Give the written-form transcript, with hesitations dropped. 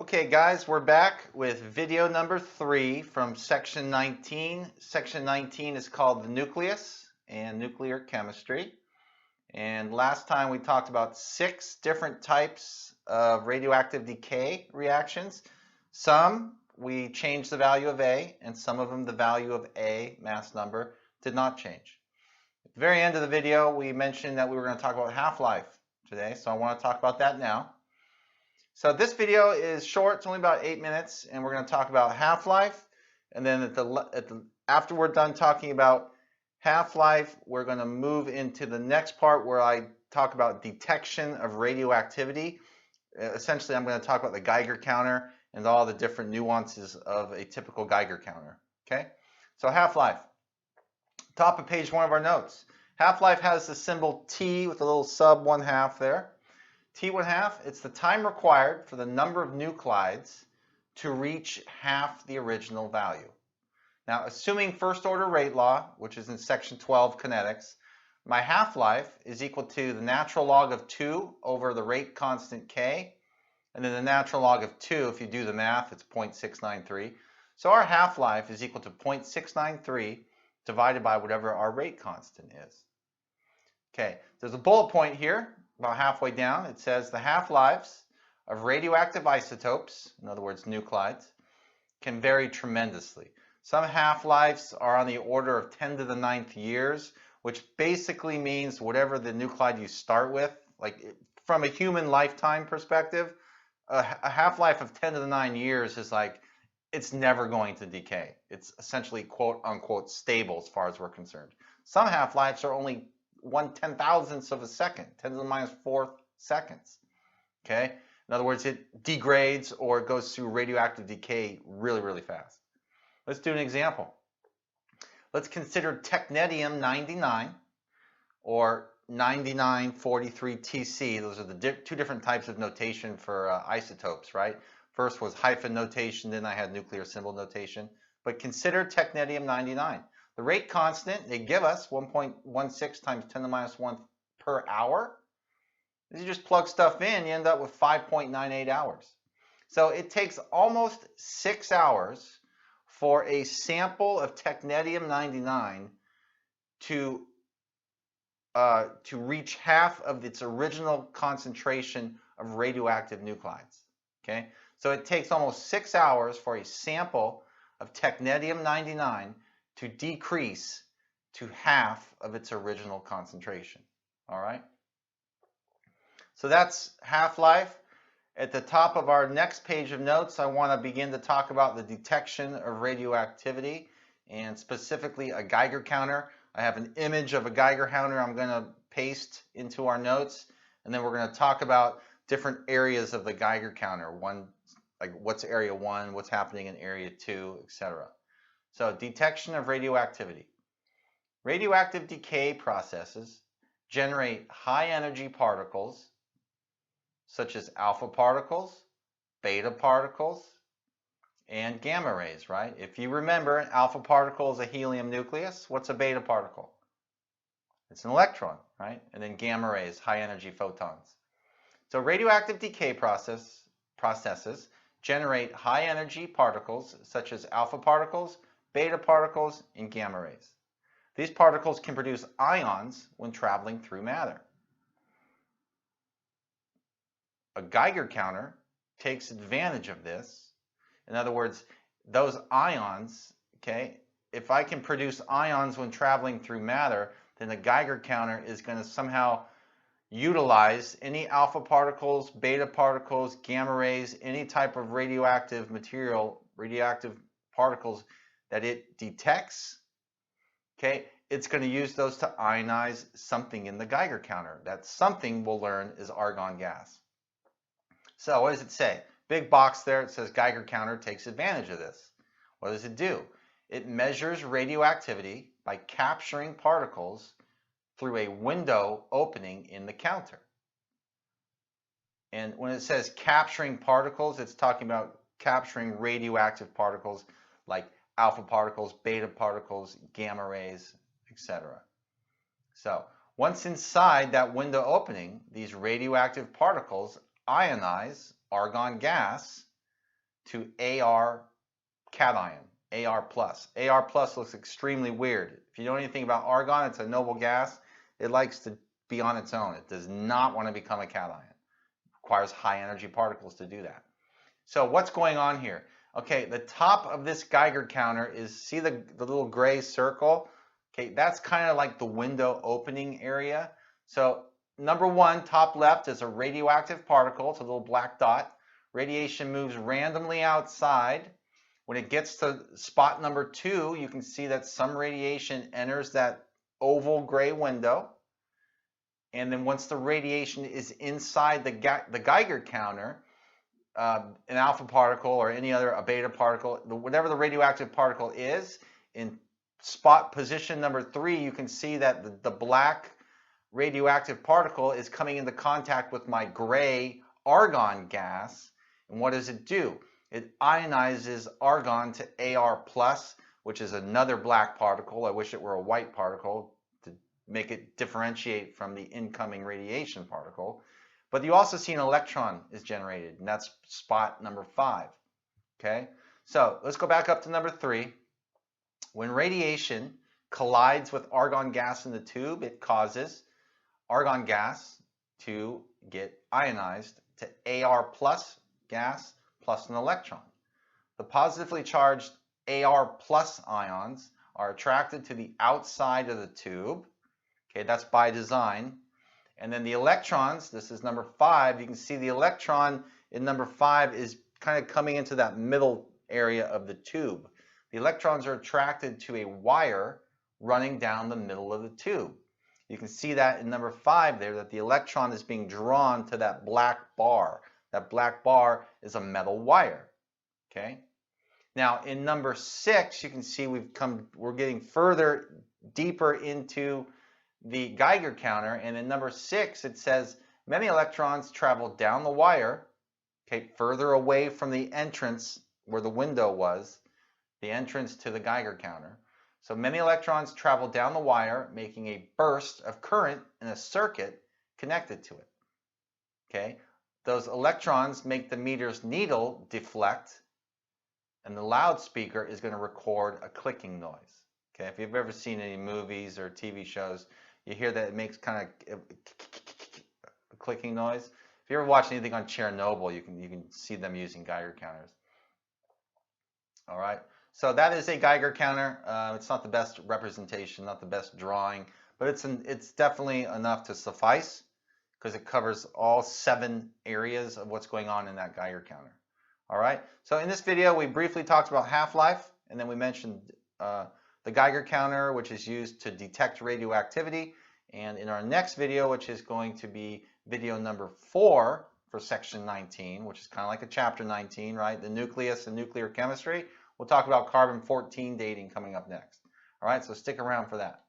Okay guys, we're back with video number 3 from section 19. Section 19 is called the nucleus and nuclear chemistry. And last time we talked about 6 different types of radioactive decay reactions. Some we changed the value of A, and some of them the value of A, mass number, did not change. At the very end of the video, we mentioned that we were going to talk about half-life today, so I want to talk about that now. So this video is short, it's only about 8 minutes, and we're going to talk about half-life. And then after we're done talking about half-life, we're going to move into the next part where I talk about detection of radioactivity. Essentially, I'm going to talk about the Geiger counter and all the different nuances of a typical Geiger counter. Okay, so half-life. Top of page 1 of our notes. Half-life has the symbol T with a little sub 1/2 there. T1/2, it's the time required for the number of nuclides to reach half the original value. Now, assuming first order rate law, which is in section 12 kinetics, my half-life is equal to the natural log of 2 over the rate constant K, and then the natural log of 2, if you do the math, it's 0.693. So our half-life is equal to 0.693 divided by whatever our rate constant is. Okay, there's a bullet point here. About halfway down, it says the half-lives of radioactive isotopes, in other words, nuclides, can vary tremendously. Some half-lives are on the order of 10 to the 9th years, which basically means whatever the nuclide you start with, like from a human lifetime perspective, a half-life of 10 to the 9 years is like, it's never going to decay. It's essentially quote unquote stable as far as we're concerned. Some half-lives are only 1/10,000th of a second, 10 to the minus 4th seconds. Okay? In other words, it degrades or it goes through radioactive decay really, really fast. Let's do an example. Let's consider technetium-99 or 9943 Tc. Those are the two different types of notation for isotopes, right? First was hyphen notation, then I had nuclear symbol notation. But consider technetium-99. The rate constant they give us, 1.16 times 10 to the minus 1 per hour. If you just plug stuff in, you end up with 5.98 hours. So it takes almost 6 hours for a sample of technetium-99 to reach half of its original concentration of radioactive nuclides. Okay, so it takes almost 6 hours for a sample of technetium-99 to decrease to half of its original concentration. All right. So that's half-life. At the top of our next page of notes, I want to begin to talk about the detection of radioactivity and specifically a Geiger counter. I have an image of a Geiger counter I'm going to paste into our notes, and then we're going to talk about different areas of the Geiger counter. One, like what's area 1, what's happening in area 2, etc. So, detection of radioactivity. Radioactive decay processes generate high-energy particles, such as alpha particles, beta particles, and gamma rays, right? If you remember, an alpha particle is a helium nucleus. What's a beta particle? It's an electron, right? And then gamma rays, high-energy photons. So, radioactive decay processes generate high-energy particles, such as alpha particles, beta particles, and gamma rays. These particles can produce ions when traveling through matter. A Geiger counter takes advantage of this. In other words, those ions, okay, if I can produce ions when traveling through matter, then the Geiger counter is going to somehow utilize any alpha particles, beta particles, gamma rays, any type of radioactive material, radioactive particles that it detects, okay, it's going to use those to ionize something in the Geiger counter. That something we'll learn is argon gas. So what does it say? Big box there, it says Geiger counter takes advantage of this. What does it do? It measures radioactivity by capturing particles through a window opening in the counter. And when it says capturing particles, it's talking about capturing radioactive particles like alpha particles, beta particles, gamma rays, etc. So once inside that window opening, these radioactive particles ionize argon gas to Ar cation, Ar plus. Ar plus looks extremely weird. If you know anything about argon, it's a noble gas. It likes to be on its own. It does not want to become a cation. It requires high energy particles to do that. So what's going on here? Okay, the top of this Geiger counter is, see the little gray circle? Okay, that's kind of like the window opening area. So number one, top left, is a radioactive particle. It's a little black dot. Radiation moves randomly outside. When it gets to spot number two, you can see that some radiation enters that oval gray window. And then once the radiation is inside the Geiger counter, an alpha particle or any other, a beta particle, whatever the radioactive particle is, in spot position number 3, you can see that the black radioactive particle is coming into contact with my gray argon gas. And what does it do? It ionizes argon to Ar+, which is another black particle. I wish it were a white particle to make it differentiate from the incoming radiation particle. But you also see an electron is generated, and that's spot number 5. Okay, so let's go back up to number 3. When radiation collides with argon gas in the tube, it causes argon gas to get ionized to Ar+ gas plus an electron. The positively charged Ar+ ions are attracted to the outside of the tube. Okay, that's by design. And then the electrons, this is number 5, you can see the electron in number 5 is kind of coming into that middle area of the tube. The electrons are attracted to a wire running down the middle of the tube. You can see that in number 5 there, that the electron is being drawn to that black bar. That black bar is a metal wire. Okay. Now in number 6, you can see we're getting further deeper into the Geiger counter, and in number 6 it says many electrons travel down the wire, okay, further away from the entrance where the window was, the entrance to the Geiger counter. So many electrons travel down the wire, making a burst of current in a circuit connected to it. Okay, those electrons make the meter's needle deflect, and the loudspeaker is going to record a clicking noise. Okay, if you've ever seen any movies or TV shows, you hear that it makes kind of a clicking noise. If you ever watch anything on Chernobyl, you can see them using Geiger counters. All right, so that is a Geiger counter. It's not the best representation, not the best drawing, but it's definitely enough to suffice because it covers all 7 areas of what's going on in that Geiger counter. All right, so in this video we briefly talked about half-life, and then we mentioned the Geiger counter, which is used to detect radioactivity. And in our next video, which is going to be video number 4 for section 19, which is kind of like a chapter 19, right? The nucleus and nuclear chemistry. We'll talk about carbon-14 dating coming up next. All right, so stick around for that.